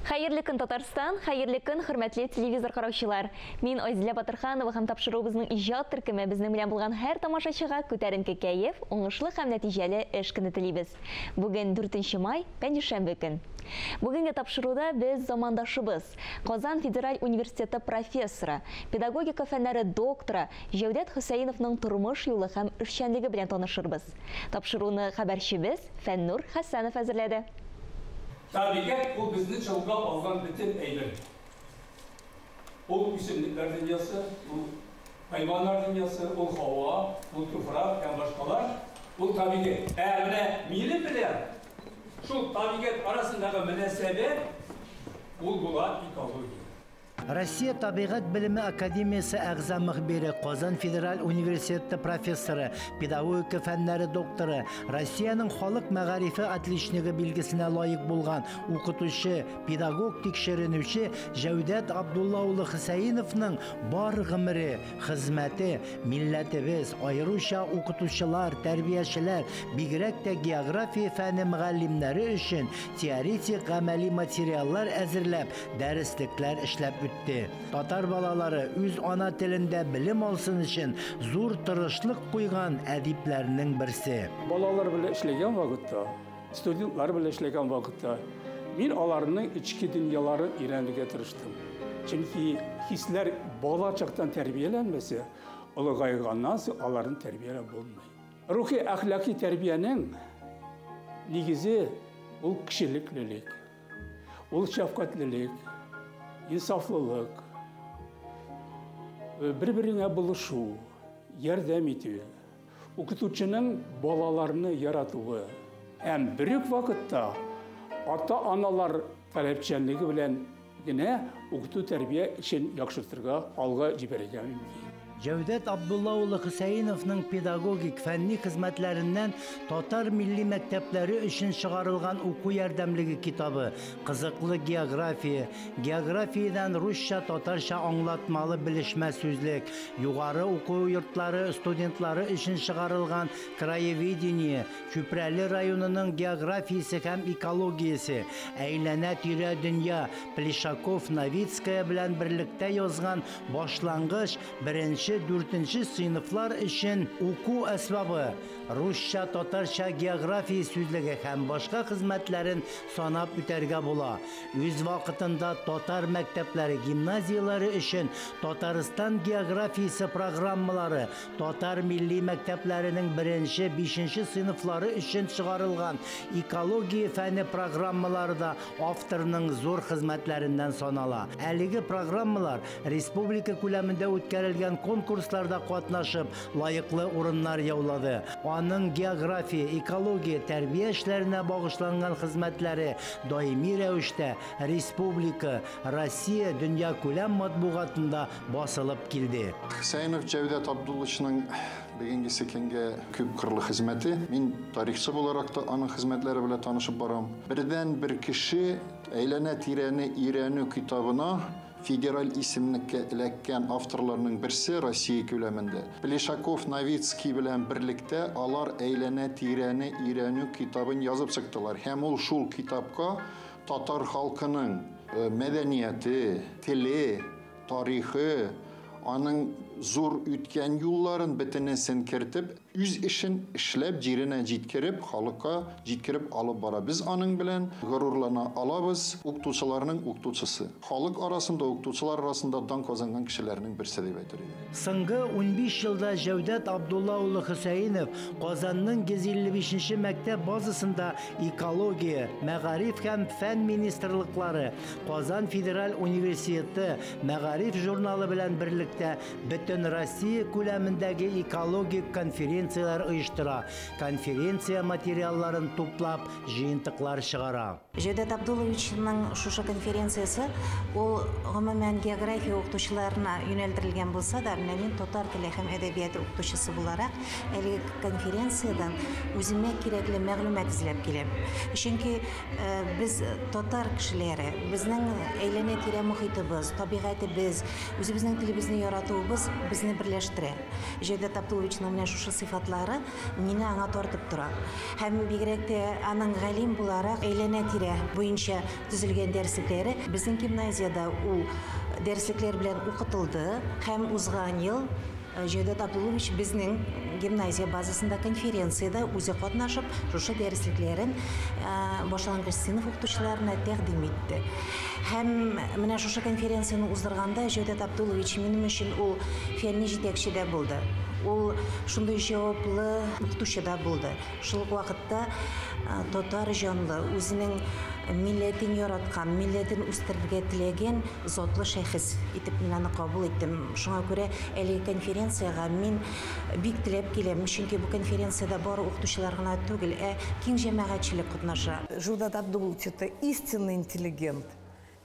Хайырлы көн Татарстан, хайырлы көн хөрмәтле телевизор караучылар. Мин Айзилә Батырханова һәм тапшыруыбызның иҗат төркеме безнең белән булган һәр тамашачыга күтәренке кәеф, уңышлы һәм нәтиҗәле эш көне телибез. Бүген 4 май, пәнҗешәмбе көн. Бүгенге тапшыруда без замандашыбыз, Казан Федераль университеты профессоры, педагогика фәннәре докторы Җәүдәт Хөсәйновның тормыш юлы һәм эшчәнлеге белән танышырбыз. Тапшыруны хәбәрчебез Фәннур Хәсәнов әзерләде. Tabiat bu bizni çılgap algan bütün eylem. O üstünlükler dünyası, bu hayvanlar dünyası, o hava, bu tufrak, yani başkalar, bu tabiat. Eğer mili bilir, şu tabiat arasındaki münasebet, bu bular ekoloji. Россия табигать билими академиясы әгъза мөхбире, Казан Федераль университеты профессоры, педагогика фәннәре докторы, Россияның халык мәгарифе отличнигы билгесенә лаек булган укытучы, педагог тикшеренүче Җәүдәт Абдулла улы Хөсәйновның бар гомере, хезмәте, милләтебез, аеруча укытучылар, тәрбиячеләр, бигрәк тә география фәне мөгаллимнәре өчен теоретик гамәли материаллар әзерләп, дәреслекләр эшләп Татар балалары үз ана телендә белем алсын өчен зур тырышлык куйган әдипләрнең берсе. Балалар белән эшләгән вакытта, студентлар белән эшләгән вакытта мин аларның ички дөньяларын өйрәнергә тырыштым. Чөнки хисләр бала чактан тәрбияләнмәсә, улыгайганнан соң аларны тәрбияләп булмый. Рухи әхлаки тәрбиянең нигезе ул кишилеклелек, ул шәфкатьлелек, insaflılık, bir-birine buluşu, yardım etiyor. Okutuvchunun balalarını yaratığı. Hem büyük vakitte ata-analar talепчәнлеге белән генә укыту тәрбия өчен яхшыртырга алга җибәрергә мөмкин. Җәүдәт Абдулла улы Хөсәйновның педагогик фәнни хезмәтләреннән татар милли мәктәпләре өчен чыгарылган уку ярдәмлеге китабы, кызыклы география, географиядан русча татарча аңлатмалы белешмә сүзлек, югары уку йортлары студентлары өчен чыгарылган краеведение, Чүпрәле районының географиясе һәм экологиясе, әйләнә тирә дөнья, Плешаков, Новицкая белән берлектә язган башлангыч 1-4 сыйныфлар өчен уку әсбабы, русча, татарча география сүзлеге һәм башка хезмәтләрен санап үтәргә була. Үз вакытында татар мәктәпләре, гимназияләре өчен Татарстан географиясе программалары, татар милли мәктәпләренең 1-5 сыйныфлары өчен чыгарылган экология фәне программалары да авторның зур хезмәтләреннән санала. Әлеге программалар республика күләмендә үткәрелгән конкурсларда катнашып, лаеклы урыннар яулады. Аның география, экология, тәрбия эшләренә багышланган хезмәтләре даими рәвештә республика, Россия дөнья күләм матбугатында басылып килде. Хөсәйнов Җәүдәт Абдуллачының бүгенге секенгә күп кырлы хезмәте. Мин тарихчы буларак та аның хезмәтләре белән танышып барам. Бердән бер кеше әйләнә тирәне өйрәнү китабына Федераль исемлеккә эләккән авторларның берсе Россия күләмендә. Плешаков, Новицкий белән берлектә алар әйләнә тирәне өйрәнү китабын язып чыктылар. Һәм ул шул китапка татар халкының мәдәнияте, теле, тарихы, аның зур үткән юлларын бөтенесен кертеп, үз эшен эшләп җиренә җиткереп, халыкка җиткереп алып бара. Без аның белән горурлана алабыз, укытучыларның укытучысы. Халык арасында, укытучылар арасында дан казанган кешеләрнең берсе дип әйтергә. Соңгы 15 елда Җәүдәт Абдулла улы Хөсәйнов Казанның 155 мәктәп базасында экология, мәгариф һәм фән министрлыклары, Казан Федераль университеты, мәгариф журналы белән берлектә Бөтен Россия күләмендәге экологик конференциялар оештыра. Конференция материалларын туплап, җыентыклар чыгара. Җәүдәт Абдулловичның шушы конференциясе ул гомумән география укытучыларына юнәлдерелгән булса да, мин татар теле һәм әдәбияты укытучысы буларак, әлеге конференциядан үземә кирәкле мәгълүмат эзләп киләм. Чөнки без татар кешеләре, безнең әйләнә тирә мөхитебез, табигатыбыз, үзебезнең телебезне яратуыбыз безне берләштерә. Җәүдәт Абдулловичның менә шушы сыйфатлары мине аңа тартып тора. Һәм бигрәк тә аның галим буларак әйләнә-тирә буенча төзелгән дәреслекләре безнең гимназиядә ул дәреслекләр белән укытылды һәм узган ел Җәүдәт Абдуллович безнең гимназия базасында конференцияда үзе катнашып, шушы дәреслекләрен башлангыч сыйныф укытучыларына тәкъдим итте. Һәм менә шушы конференцияны уздырганда Җәүдәт Абдуллович минем өчен ул фәнни җитәкче дә булды. Ул шундый җаваплы укытучы да булды. Шул вакытта татар җанлы, үзенең милләтен яраткан, милләтен үстерергә теләгән затлы шәхес итеп мин аны кабул иттем. Шуңа күрә әлеге конференцияга мин бик теләп киләм, чөнки бу конференцияда бары укытучылар гына түгел, киң җәмәгатьчелек катнаша. Җәүдәт Абдуллович это истинный интеллигент.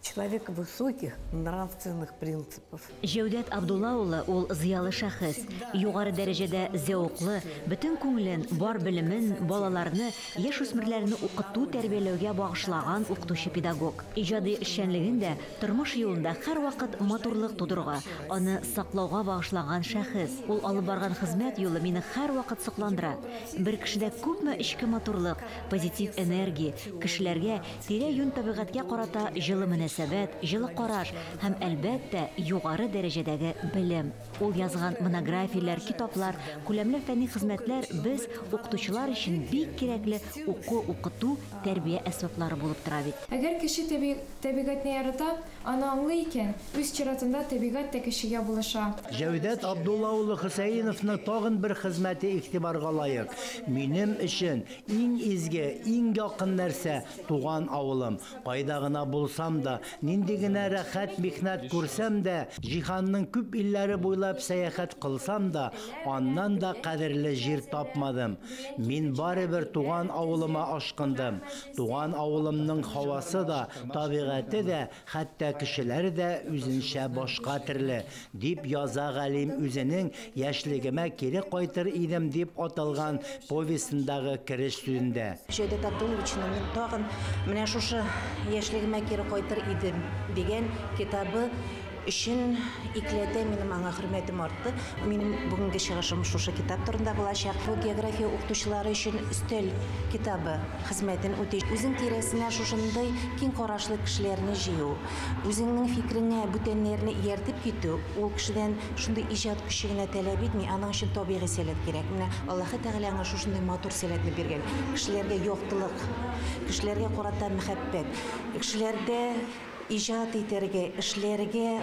Человек высоких нравственных принципов. Җәүдәт Абдулла улы ул зыялы шәхес, югары дәрәҗәдә зәвыклы, бөтен күңелен, бар белемен балаларны, яшь үсмерләрне укыту, тәрбияләүгә багышлаган укытучы педагог. Иҗади эшчәнлеген дә тормыш юлында һәрвакыт матурлык тудырга, аны саклауга багышлаган шәхес. Ул алып барган хезмәт юлы мине һәрвакыт сокландыра. Бер кешедә күпме эчке матурлык, позитив энергия, кешеләргә тирә-юнь табигатькә карата җылы мөнәсәбәт, җылы караш һәм әлбәттә югары дәрәҗәдәге белем. Ул язган монографияләр, китаплар, күләмле фәнни хезмәтләр без укытучылар өчен бик кирәкле укыту, тәрбия әсбаплары булып тора бит. Әгәр кеше табигатьне ярата, аны аңлый икән, үз чиратында табигать та кешегә булыша. Җәүдәт Абдулла улы Хөсәйновның тагын бер хезмәте игътибарга лаек. Минем өчен иң изге, иң якын нәрсә туган авылым. Кайда гына булсам да, нинди генә рәхәт михнәт күрсәм дә, җиһанның күп илләре буйлап сәяхәт кылсам да, аннан да кадерле җир тапмадым. Мин барыбер туган авылыма ашкындым. Туган авылымның һавасы да, табигате дә, хәтта кешеләре дә үзенчә башка төрле, дип яза галим үзенең яшьлегемә кире кайтыр идем дип аталган повестендагы киреш сүзендә. Җәүдәт Абдулловичның мин тагын менә шушы яшьлегемә кире кайтыр идем дигән китабы өчен икләтә минем аңа хөрмәтем артты. Минем бүгенге чыгышым шушы китап турында булачак. Бу география укытучылары өчен өстәл китабы хезмәтен үти. Үзең тирәсенә шушындай киң карашлы кешеләрне җыю, үзеңнең фикереңә бүтәннәрне ияртеп китү, ул кешедән шундый иҗат көче генә таләп итми, аның өчен табигый сәләт кирәк. Менә Аллаһы Тәгалә аңа шушындай матур сәләтне биргән. Кешеләргә яктылык, кешеләргә карата мәхәббәт, кешеләрдә иҗат итәргә, эшләргә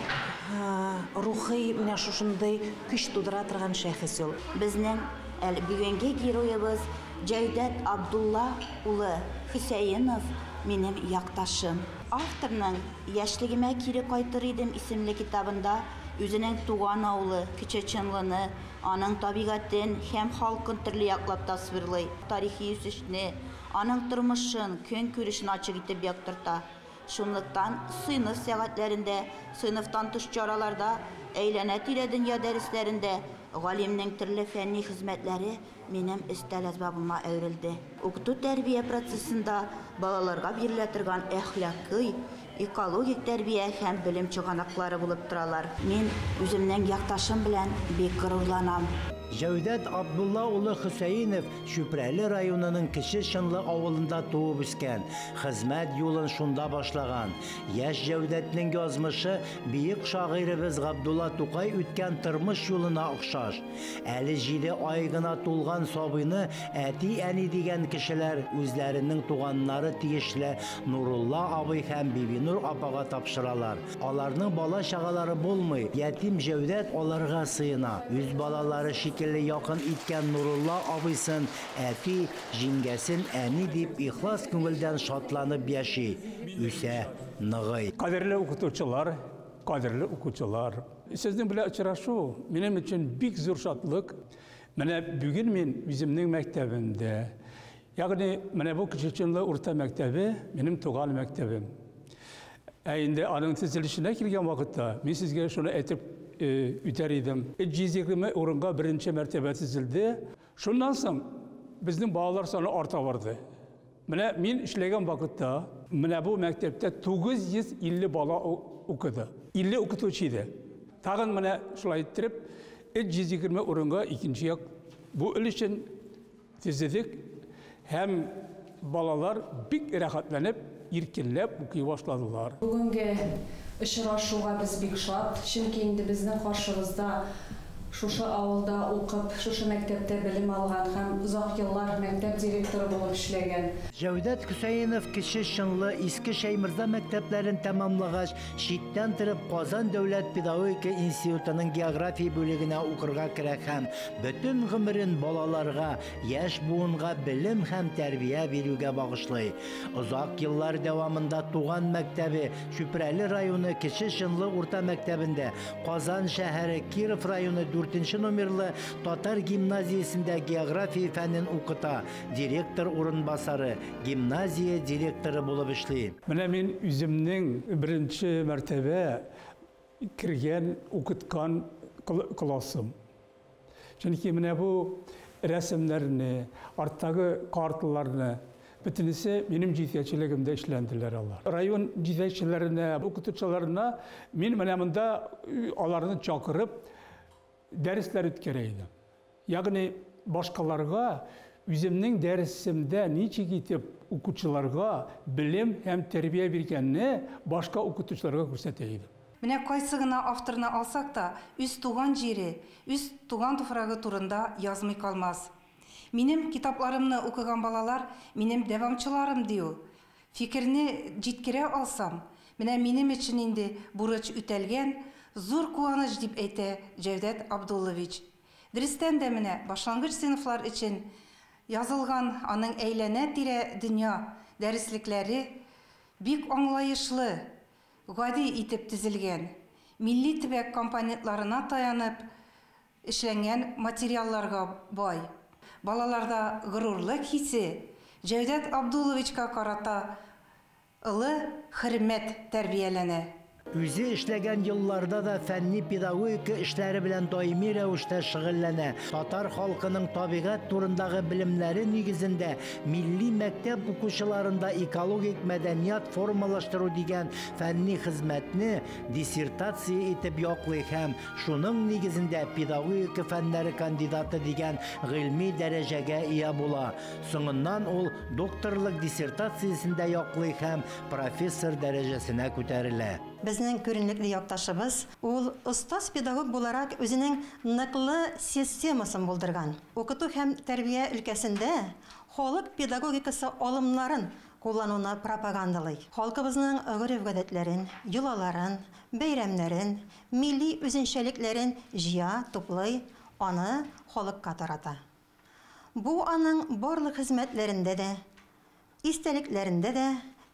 рухи менә шушындай көч тудыра торган шәхес ул. Безнең бүгенге героебыз Җәүдәт Абдулла улы Хөсәйнов минем якташым. Авторның Яшьлегемә кире кайтыр идем исемле китабында үзенең туган авылы Кечеченлыны, аның табигатен һәм халкын төрле яклап тасвирлый, тарихи үсешне, аның тормышын, көн күрешен ачык итеп яктырта. Шунлыктан сыйныф сәгатьләрендә, сыйныфтан тыш чараларда, әйләнә-тирә дөнья дәресләрендә галимнең төрле фәнни хезмәтләре минем өстәл әсбабыма әверелде. Укыту тәрбия процессында балаларга бирелә торган әхлакый, экологик тәрбия һәм белем чыганаклары булып торалар. Мин үземнең якташым белән бик горурланам. Җәүдәт Абдулла улы Хөсәйнов Чүпрәле районының Кече Шынлы авылында туып үскән. Хезмәт юлын шунда башлаган. Яшь Җәүдәтнең язмышы бийек шагыйрыбыз Габдулла Тукай үткән тормыш юлына охшаш. Әле 7 ай гына тулган сабыйны әти-әни дигән кешеләр үзләренең туганнары тиешле Нурулла абый һәм Бибинур апага тапшыралар. Аларның бала чагалары булмый, ятим Җәүдәт аларга сыена. Үз балалары якын иткән Нурулла абыйсын әти, җиңгәсен әни дип ихлас күңелдән шатланып яши. Үсә, ныгый. Кадерле укучылар, сезнең белән очрашу минем өчен бик зур шатлык. Менә бүген мин үземнең мәктәбемдә, ягъни менә бу Кечеченлы урта мәктәбе минем туган мәктәбем. Инде аның төзелешенә килгән вакытта мин сезгә шуны әйтеп үтәр идем. 120 урынга беренче мәртәбә төзелде. Шуннан соң безнең балалар саны арта барды. Менә мин эшләгән вакытта менә бу мәктәптә 950 бала укыды. 50 укытучы иде. Тагын менә шулай итеп 120 урынга икенче як Bu için tezledik hem balalar bik rahatlanıp, irkinlep okuy başladılar. Bugünkü ışıraşuğa biz bik şat, çünkü indi bizden karşımızda şuşu avulda okup, şuşu mektepte bilim algan hem uzak yıllar mektep direktörü bulup işlegen. Cevdet Hüseyinov Kişi Şınlı Eski Şeymirza mekteplerin tamamlagaç, şitten tırıp Qozan Devlet Pedagogika İnstitutunun geografiya bölügüne okurga kirek hem bütün gümürün balalarga, yaş buğunga bilim hem terbiye veriyorga bağışlay. Uzak yıllar devamında Tuğan Mektebi, Şüpreli rayonu Kişi Şınlı Orta Mektebinde, Qozan şehri Kirov rayonu 4. numarlı Tatar Gimnaziyasında geografiya fənin okuta, direktor orunbasarı, gimnaziya direktoru bulup işleyim. Мен üzümnün birinci mertebe kirgen okutkan klasım. Çünkü bu resimlerini, arttaki kartlarını bütünüse benim cihetçiligimde işlendiler Allah. Rayon cihetçilerine, okutucularına benim alarını çakırıp dersler ötkereydi. Yani başkalarga üzümnün dersimde niçe gitip okutçularga bilim hem terbiye birkenini başka okutucularga göstereydi. Mine kaysıgına avtorunu alsak da üst tuğan jeri, üst tuğan tufragı turunda yazmay kalmaz. Benim kitaplarımını okugan balalar benim devamçılarım diyor. Fikrini jitkire alsam, benim için indi burç ütelgen, zor kuanıç dip ete Cevdet Abdulloviç. Düristen de mine başlangıç sınıflar için yazılgan anın eylene tire dünya derslikleri bik anlayışlı, gadi itip dizilgen, milli tibek komponentlarına dayanıp işlengen materyallarga boy. Balalarda gururluk hissi Cevdet Abdulloviçka karata ılı hürmet terbiyelene. Üzü işlegen yıllarda da fenni pedagogika işleri bilen daimi rəvişte şıgıllene. Tatar halkının tabiat turundagı bilimleri nigizinde milli mektep okuşularında ekologik medeniyat formalaştırı digen fenni hizmetini dissertasiya etip yoklay hem şunun nigizinde pedagogika fenleri kandidatı digen ilmi derecege iya bula. Soğundan ol doktorluk dissertasiyasında yoklay hem profesör derecesine көтәрелә. Безнең күренекле якташыбыз, ул остаз педагог буларак үзенең ныклы системасын булдырган. Укыту һәм тәрбия өлкәсендә халык педагогикасы алымнарын куллануны пропагандалый. Халкыбызның гөреф-гадәтләрен, йолаларын, бәйрәмнәрен, милли үзенчәлекләрен җыя, туплый, аны халыкка тарата. Бу аның барлык хезмәтләрендә дә, истәлекләрендә дә,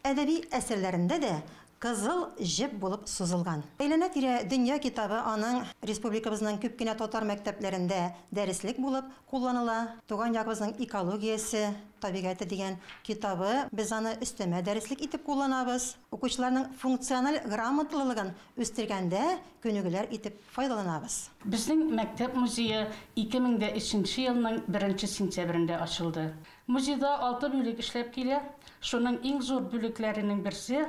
әдәби әсәрләрендә дә Kızıl jip bulup suzulgan. Eylene tire dünya kitabı anın Respublikamızın küp kine Tatar mekteplerinde derslik bulup kullanıla. Tuğan yakımızın ekologiyası, tabiatı diyen kitabı biz anı üsteme derslik itip kullanabız. Okuşlarının fonksiyonel grammatlılığın üstürgende könügüler itip faydalanabız. Bizim mektep müziği 2003 yılının 1 sentyabrında açıldı. Müzeyde 6 bölük işlep geliyor. Şunun en zor bölüklerinin birisi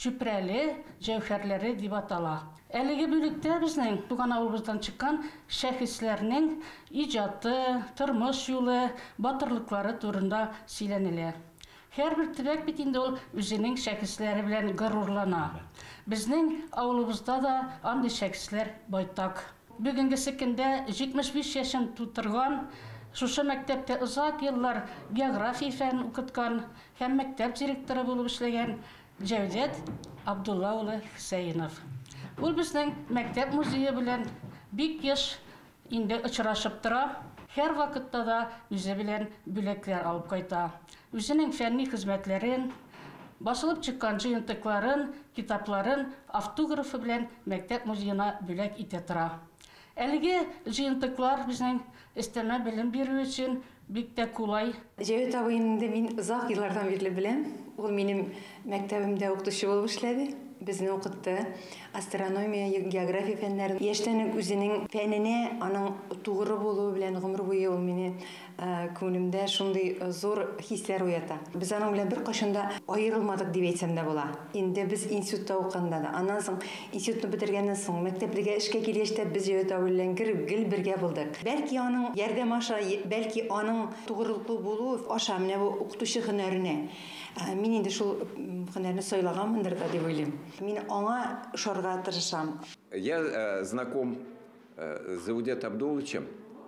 Çüpreli cevherleri dip atala. Әлеге bölükte bizning Tuğan avulumuzdan çıkan şəxslərinin icatı, tırmış yolu, batırlıkları turunda söylenilir. Her bir tibek bitinde ol özünün şəxsləri bilen gururlana. Bizning avulumuzda da andi şəxslər baytak. Bugünkü sekinde 75 yaşın tuturgan, şuşu mektepte uzak yıllar geografiya fəni okutkan, hem mektep direktörü bulup işlegen Cevdet Abdullah Hüseyinov. Ул bizning mektep müziği bilen bik yaş indi uçraşıp tura. Her vakıtta da yüze bilen bülekler alıp kayta. Üzünün fenni hizmetlerin, basılıp çıkan jıyıntıkların, kitapların автографы bilen mektep müziğine bülek ite tura. Әлеге jıyıntıklar bizning isteme bilim biri için bik de kulay. Cevdet abinin de min uzak yıllardan beri bilem. Ol benim mektebimde okutuşu bulup işledi. безне укытты. Астрономия, география фәннәрен. Яшьтән үк үзенең фәненә, аның тугры булуы белән гомер буе ул мине күңелемдә шундый зур хисләр уята. Без аның белән бер кашында аерылмадык дип әйтсәм дә була. Инде без институтта укыганда да, аннан соң институтны бетергәннән соң мәктәплегә эшкә килгәч тә без Җәүдәт белән гел бергә булдык. Бәлки аның ярдәм аша, бәлки аның тугрылыклы булуы аша менә бу укытучы һөнәренә. Мин инде шул һөнәрне сайлаганмындыр да дип уйлыйм. Мин аңа ошарга тырышам. Я знаком с Җәүдәт Абдулловичем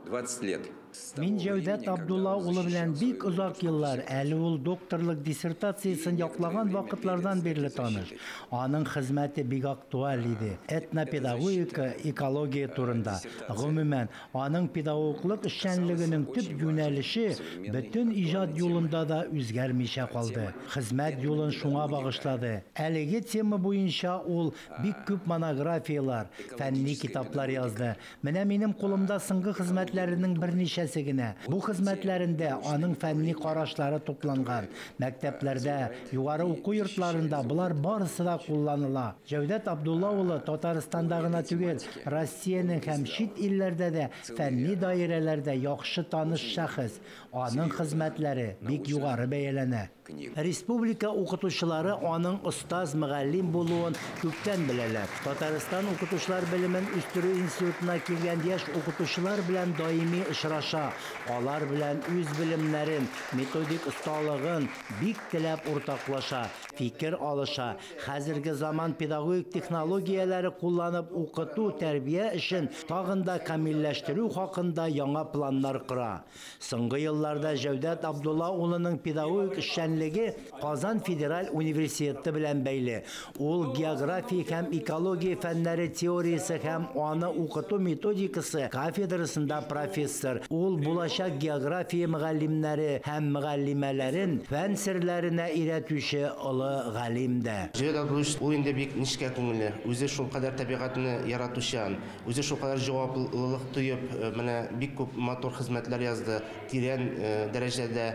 20 лет. Мин Җәүдәт Абдулла улы белән бик озак еллар, әле ул докторлык диссертациясын яклаган вакытлардан бирле таныш. Аның хезмәте бик актуаль иде. Этнопедагогика, экология турында. Гомумән, аның педагоглык эшчәнлегенең төп юнәлеше бөтен иҗат юлында да үзгәрмичә калды. Хезмәт юлын шуңа багышлады. Әлеге тема буенча ул бик күп монографиялар, фәнни китаплар язды. Менә минем кулымда соңгы хезмәтләренең берничә Бу хезмәтләрендә аның фәнни карашлары тупланган. Мәктәпләрдә, югары уку йортларында булар барысы да кулланыла. Җәүдәт Абдулла улы Татарстанда гына түгел, Россиянең һәм чит илләрдә дә фәнни даирәләрдә яхшы таныш шәхес. Аның хезмәтләре бик югары бәяләнә. Республика укытучылары аның остаз мөгаллим булуын күптән беләләр. Татарстан укытучылар белемен үстерү институтына килгән яшь укытучылар белән даими очраша. Алар белән үз белемнәрен, методик осталыгын бик теләп уртаклаша, фикер алыша. Хәзерге заман педагогик технологияләре кулланып укыту, тәрбия эшен тагын да камилләштерү хакында яңа планнар кора. Соңгы елларда Җәүдәт Абдулла улының педагогик эшчәнлеге Казан Федераль университеты белән бәйле. Ул география һәм экология фәннәре теориясе һәм аны укыту методикасы кафедрасында профессор. Ул булачак география мөгаллимнәре һәм мөгаллимәләрен фән серләренә өйрәтүче олы галим дә. Җәүдәт Абдуллович ул инде бик нечкә күңелле, үзе шул кадәр табигатьне яратучан, үзе шул кадәр җаваплылык тоеп, менә бик күп матур хезмәтләр язды, тирән дәрәҗәдә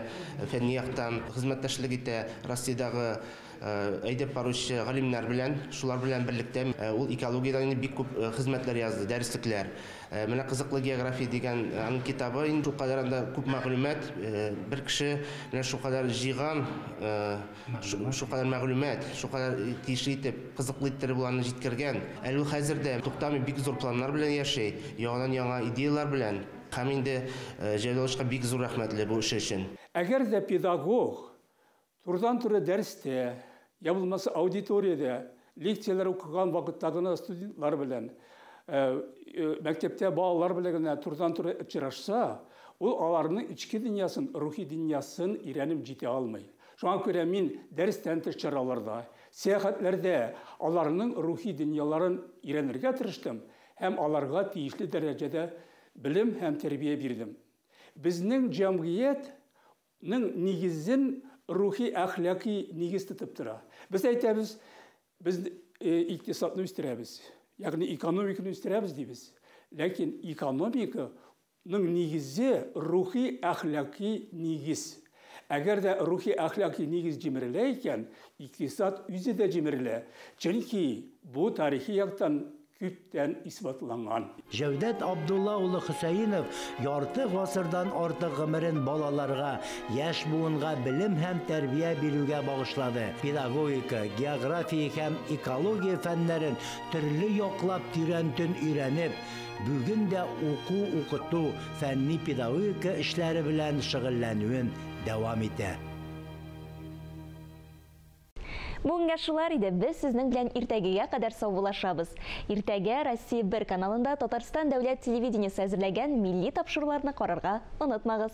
фәнни яктан хезмәттәшлек итә Россиядәге әйдәп баручы галимнәр белән, шулар белән берлектә ул экологияда бик күп хезмәтләр язды, дәреслекләр. Менә кызыклы география дигән аның китабы инде шул кадәр анда күп мәгълүмат, бер кеше менә шул кадәр җыйган, шул кадәр мәгълүмат, шул кадәр тиешле итеп, кызыклы итеп буларны җиткергән. Әле ул хәзердә туктамый бик зур планнар белән яши, яңадан яңа идеялар белән. Һәм инде Җәүдәтка бик зур рәхмәтле бу эше өчен. Әгәр дә педагог турыдан-туры дәрестә, я булмаса аудиторияда лекциялар укыган вакыттагы студентлар белән, мәктәптә балалар белән турыдан-туры очрашса, ул аларның ички дөньясын, рухи дөньясын өйрәнеп җитә алмый. Шуңа күрә мин дәрестән тыш чараларда, сәяхәтләрдә аларның рухи дөньяларын өйрәнергә тырыштым һәм аларга тиешле дәрәҗәдә білім һәм тәрбия бирдем. Безнең җәмгыятьнең нигезен рухи әхлаки нигез тотып тора. Без әйтәбез, без икътисадны үстерәбез, ягъни экономиканы үстерәбез дибез. Ләкин экономиканың нигезе рухи әхлаки нигез. Әгәр дә рухи әхлаки нигез җимерелә икән, икътисад үзе дә җимерелә. Чөнки бу тарихи яктан күптән исбатланган. Җәүдәт Абдулла улы Хөсәенов ярты гасырдан артык гомерен балаларга, яшь буынга белем һәм тәрбия бирүгә багышлады. Педагогика, география һәм экология фәннәрен төрле яклап тирәнтен өйрәнеп, бүген дә укыту, фәнни педагогика эшләре белән шөгыльләнүен дәвам итә. Бүгенге шулар иде, без сезнең белән иртәгегә кадәр саубуллашабыз. Иртәгә Россия 1 каналында Татарстан дәүләт телевидениесе әзерләгән милли тапшыруларны карарга онытмагыз.